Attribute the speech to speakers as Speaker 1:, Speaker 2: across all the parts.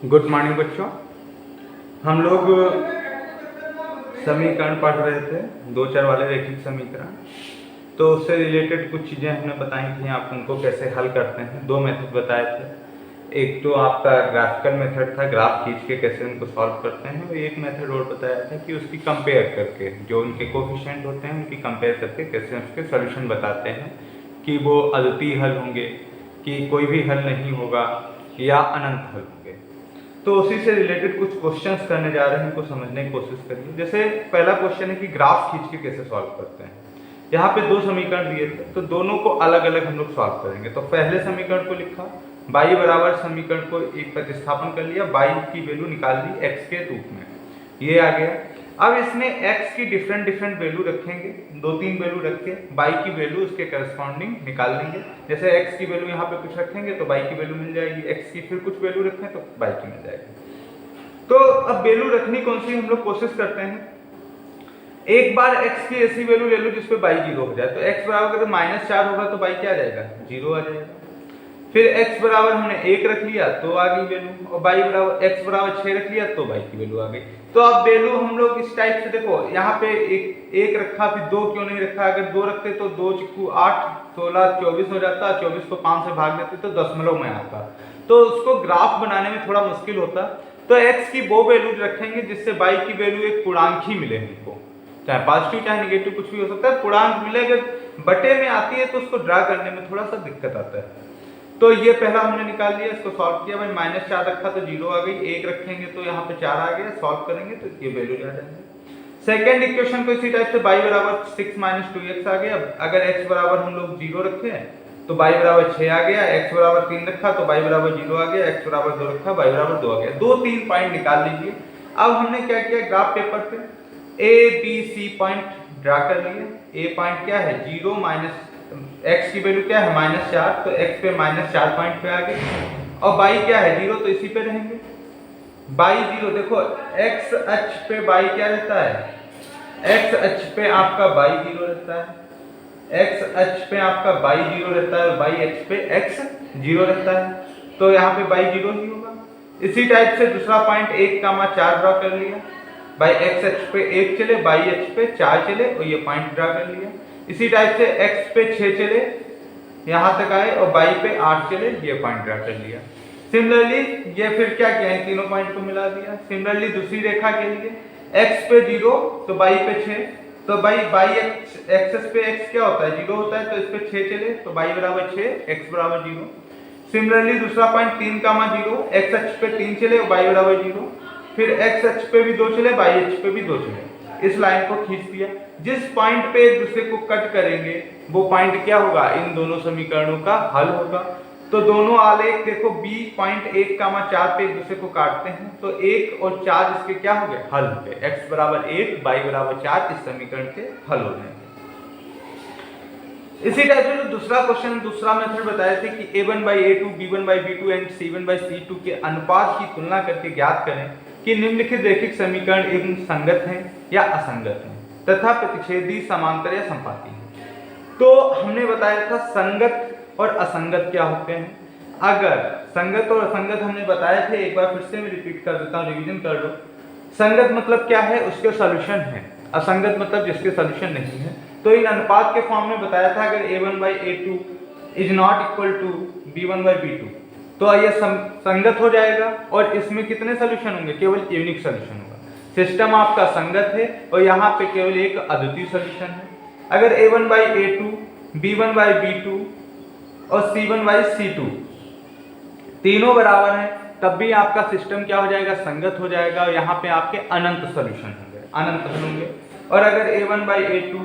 Speaker 1: Good morning बच्चों। हम लोग समीकरण पढ़ रहे थे, दो चर वाले रैखिक समीकरण। तो उससे रिलेटेड कुछ चीज़ें हमने बताई थी, आप उनको कैसे हल करते हैं। दो मेथड बताए थे, एक तो आपका ग्राफिकल मेथड था, ग्राफ खींच के कैसे उनको सॉल्व करते हैं, और एक मेथड और बताया था कि उसकी कंपेयर करके, जो उनके कोफिशिएंट होते हैं उनकी कंपेयर करके कैसे उसके सॉल्यूशन बताते हैं कि वो अद्वितीय हल होंगे, कि कोई भी हल नहीं होगा, या अनंत हल होंगे। तो उसी से रिलेटेड कुछ क्वेश्चंस करने जा रहे हैं, उनको समझने की कोशिश करिए। जैसे पहला क्वेश्चन है कि ग्राफ खींच के कैसे सॉल्व करते हैं। यहाँ पे दो समीकरण दिए थे, तो दोनों को अलग अलग हम लोग सॉल्व करेंगे। तो पहले समीकरण को लिखा, y बराबर समीकरण को एक प्रतिस्थापन कर लिया, y की वैल्यू निकाल ली x के रूप में, ये आ गया। अब इसमें x की डिफरेंट डिफरेंट वैल्यू रखेंगे, दो तीन वैल्यू रख के y की वैल्यू उसके करस्पॉन्डिंग निकाल लेंगे। जैसे x की वैल्यू यहाँ पे कुछ रखेंगे तो y की वैल्यू मिल जाएगी, x की फिर कुछ वैल्यू रखें तो y की मिल जाएगी। तो अब वैल्यू रखनी कौन सी हम लोग कोशिश करते हैं, एक बार x की ऐसी वैल्यू ले लो जिसपे y 0 हो जाए। तो x बराबर अगर -4 होगा तो y क्या आ जाएगा, 0 आ जाएगा। फिर x बराबर हमने 1 रख लिया तो आ गई वैल्यू, और y बराबर x बराबर 6 रख लिया तो y की वैल्यू आ गई। तो अब वैल्यू हम लोग इस टाइप से देखो, यहाँ पे एक रखा, फिर 2 क्यों नहीं रखा। अगर 2 रखते तो 2 × 8 16 24 हो जाता, 24 को 5 से भाग देते तो दशमलव में आता, तो उसको ग्राफ बनाने में थोड़ा मुश्किल होता। तो x की वो वैल्यू रखेंगे जिससे y की वैल्यू एक पूर्णांक ही मिले हमको, चाहे पॉजिटिव चाहे नेगेटिव कुछ भी हो सकता है, पूर्णांक मिले। अगर बटे में आती है तो उसको ड्रा करने में थोड़ा सा दिक्कत आता है। तो ये पहला हमने निकाल लिया, इसको सॉल्व किया। भाई -4 रखा तो 0 आ गई, 1 रखेंगे तो यहाँ पे 4 आ गया, सॉल्व करेंगे तो ये वैल्यू आ जाएगी। सेकंड इक्वेशन को इसी टाइप से y बराबर 6 - 2x आ गया। अगर x बराबर हम लोग 0 रखे तो y बराबर 6 आ गया, x बराबर 3 रखा तो y बराबर 0 आ गया, x बराबर 2 रखा y बराबर 2 आ गया। 2-3 पॉइंट निकाल लीजिए। अब हमने क्या किया, ग्राफ पेपर पे a b c point draw कर लिए। a पॉइंट क्या है 0 x की वैल्यू क्या है -4, तो x पे -4 पॉइंट पे आ गए, और y क्या है 0 तो इसी पे रहेंगे। y 0 देखो, x अक्ष पे y क्या रहता है, x अक्ष पे आपका y 0 रहता है, x अक्ष पे आपका y 0 रहता है, और y अक्ष पे x 0 रहता है, तो यहाँ पे y 0 ही होगा। इसी टाइप से दूसरा पॉइंट 1,4 ड्रा कर लिया। भाई x अक्ष पे 1 चले, y अक्ष पे 4 चले, और ये पॉइंट ड्रा कर लिया। इसी टाइप से x पे 6 चले, यहाँ तक आए, और y पे 8 चले, ये पॉइंट ड्रा कर लिया। सिमिलरली ये फिर क्या किया, इन तीनों पॉइंट को मिला दिया। सिमिलरली दूसरी रेखा के लिए x पे 0 तो y पे 6, तो y एक्सिस पे x क्या होता है 0 होता है, तो इस पे 6 चले तो y बराबर 6, x बराबर 0। सिमिलरली दूसरा पॉइंट 3,0, x अक्ष पे 3 चले और y बराबर 0, फिर x अक्ष पे भी 2 चले, y अक्ष पे भी 2 चले। इस लाइन को खींच दिया। जिस पॉइंट पे एक दूसरे को कट करेंगे वो पॉइंट क्या होगा, इन दोनों समीकरणों का हल होगा। तो दोनों आलेख देखो, b पॉइंट 1,4 पे एक दूसरे को काटते हैं, तो 1 और 4 इसके क्या हो गए, हल हो गए। x बराबर 1, y बराबर 4 इस समीकरण के हल हो जाएंगे। इसी टाइप से जो दूसरा क्वेश्चन, दूसरा मेथड बताए थे कि a1/a2, b1/b2 एंड c1/c2 के अनुपात की तुलना करके ज्ञात करें कि निम्नलिखित रैखिक समीकरण एवं संगत हैं या असंगत हैं तथा प्रतिच्छेदी, समांतर या संपाती हैं। तो हमने बताया था संगत और असंगत क्या होते हैं। अगर संगत और असंगत हमने बताए थे, एक बार फिर से मैं रिपीट कर देता हूँ, रिवीजन कर लो। संगत मतलब क्या है, उसके सॉल्यूशन है। असंगत मतलब जिसके सॉल्यूशन नहीं है। तो इन अनुपात के फॉर्म में बताया था, अगर a1/a2 is not equal to b1/b2 तो ये संगत हो जाएगा, और इसमें कितने सॉल्यूशन होंगे, केवल यूनिक सॉल्यूशन होगा। सिस्टम आपका संगत है और यहाँ पे केवल एक अद्वितीय सॉल्यूशन है। अगर a1/a2, b1/b2 और c1/c2 तीनों बराबर हैं, तब भी आपका सिस्टम क्या हो जाएगा, संगत हो जाएगा, और यहाँ पे आपके अनंत सॉल्यूशन होंगे, अनंत हल होंगे। और अगर a1/a2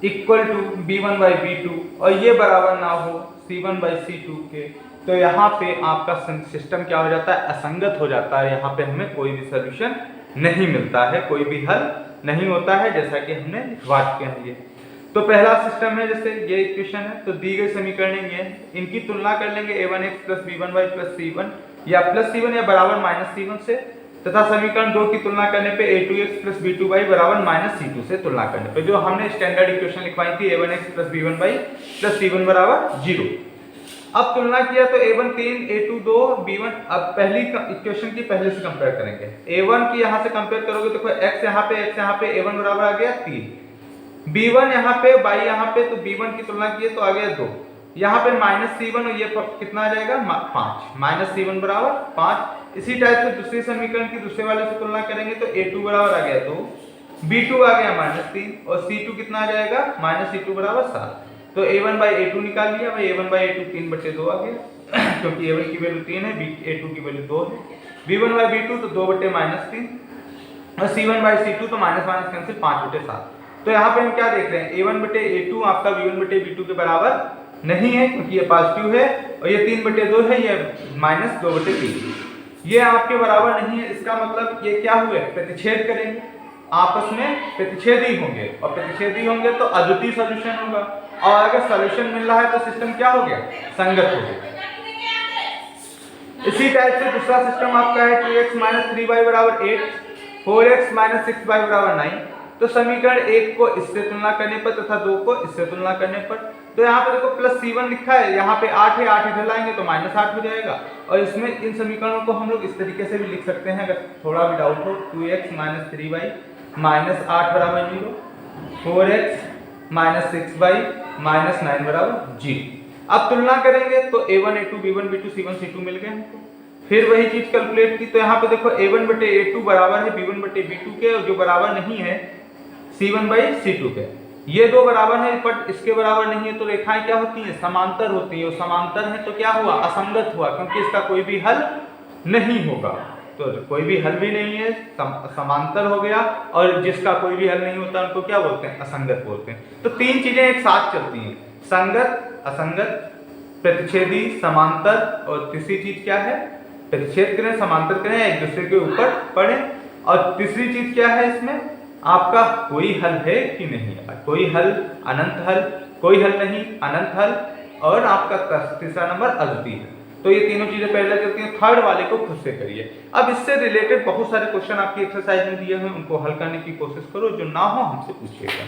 Speaker 1: इक्वल टू b1/b2 और ये बराबर ना हो c1/c2 के, तो यहाँ पे आपका सिस्टम क्या हो जाता है, असंगत हो जाता है। यहाँ पे हमें कोई भी सॉल्यूशन नहीं मिलता है, कोई भी हल नहीं होता है, जैसा कि हमने लिखवा चुके हैं। ये तो पहला सिस्टम है, जैसे ये इक्वेशन है, तो दी गई समीकरण ये है, इनकी तुलना कर लेंगे a1x + b1y + c1 या +c1 या बराबर -c1 से, तथा समीकरण 2 की तुलना करने पे a2x + b2y बराबर -c2 से तुलना करने पे, जो हमने स्टैंडर्ड इक्वेशन लिखवाई थी a1x + b1y + c1 बराबर 0। अब तुलना किया तो a1 3, a2 2, b1। अब पहली इक्वेशन की पहले से कंपेयर करेंगे। a1 की यहाँ से कंपेयर करोगे तो x यहाँ पे a1 बराबर आ गया 3, b1 यहाँ पे y यहाँ पे, तो b1 की तुलना किए तो आ गया 2, यहाँ पे -c1 और ये कितना आ जाएगा 5, -c1 बराबर 5। इसी टाइप से दूसरे समीकरण की दूसरे वाले से तुलना करेंगे तो a2 बराबर आ गया 2, b2 आ गया -3 और c2 कितना आ जाएगा -c2 बराबर 7। तो a1 बाई a2 निकाल लिया भाई, a1 बाई a2 3/2 आ गया क्योंकि a1 की वैल्यू 3 है, a2 की वैल्यू 2 है। b1 बाई b2 तो 2/-3 और c1 बाई c2 तो माइनस कैंसिल 5/7। तो यहाँ पे हम क्या देख रहे हैं, a1/a2 आपका b1/b2 के बराबर नहीं है क्योंकि ये पॉजिटिव है, और ये 3/2 है, ये -2/3, ये आपके बराबर नहीं है। इसका मतलब ये क्या हुए, प्रतिच्छेद करेंगे, आपस में प्रतिच्छेदी होंगे, और प्रतिच्छेदी होंगे तो अद्वितीय सॉल्यूशन होगा, और अगर सॉल्यूशन मिल रहा है तो सिस्टम क्या हो गया, संगत हो गया। इसी टाइप से दूसरा सिस्टम आपका है 2x - 3y बराबर 8, 4x - 6y बराबर 9। तो समीकरण 1 को इससे तुलना करने पर तथा 2 को इससे तुलना करने पर, तो यहाँ पे देखो +c1 लिखा है, यहाँ पे 8 है, 8 इधर लाएंगे तो -8 हो जाएगा। और इसमें इन समीकरणों को हम लोग इस तरीके से भी लिख सकते हैं, अगर थोड़ा भी डाउट हो, 2x - 3y -8 बराबर 0, 4x - 6y -9 बराबर 0। अब तुलना करेंगे तो a1 a2 b1 b2 c1 c2 मिल गए हमको। फिर वही चीज कैलकुलेट की, तो यहाँ पे देखो a1/a2 बराबर है b1/b2 के, और जो बराबर नहीं है c1/c2 के। ये दो बराबर है बट इसके बराबर नहीं है, तो रेखाएं क्या होती हैं, समांतर होती है, और समांतर है तो क्या हुआ, असंगत हुआ, क्योंकि इसका कोई भी हल नहीं होगा। तो कोई भी हल भी नहीं है, समांतर हो गया, और जिसका कोई भी हल नहीं होता उनको क्या बोलते हैं, असंगत बोलते हैं। तो तीन चीजें एक साथ चलती हैं, संगत, असंगत, प्रतिच्छेदी, समांतर, और तीसरी चीज क्या है, प्रतिच्छेद करें, समांतर करें, एक दूसरे के ऊपर पड़े। और तीसरी चीज क्या है इसमें, आपका कोई हल है कि नहीं, कोई हल, अनंत हल, कोई हल नहीं, अनंत हल, और आपका तीसरा नंबर अद्वितीय है। तो ये तीनों चीजें पहले चलती हैं। थर्ड वाले को खुद से करिए। अब इससे रिलेटेड बहुत सारे क्वेश्चन आपकी एक्सरसाइज में दिए हुए, उनको हल करने की कोशिश करो, जो ना हो हमसे पूछिएगा।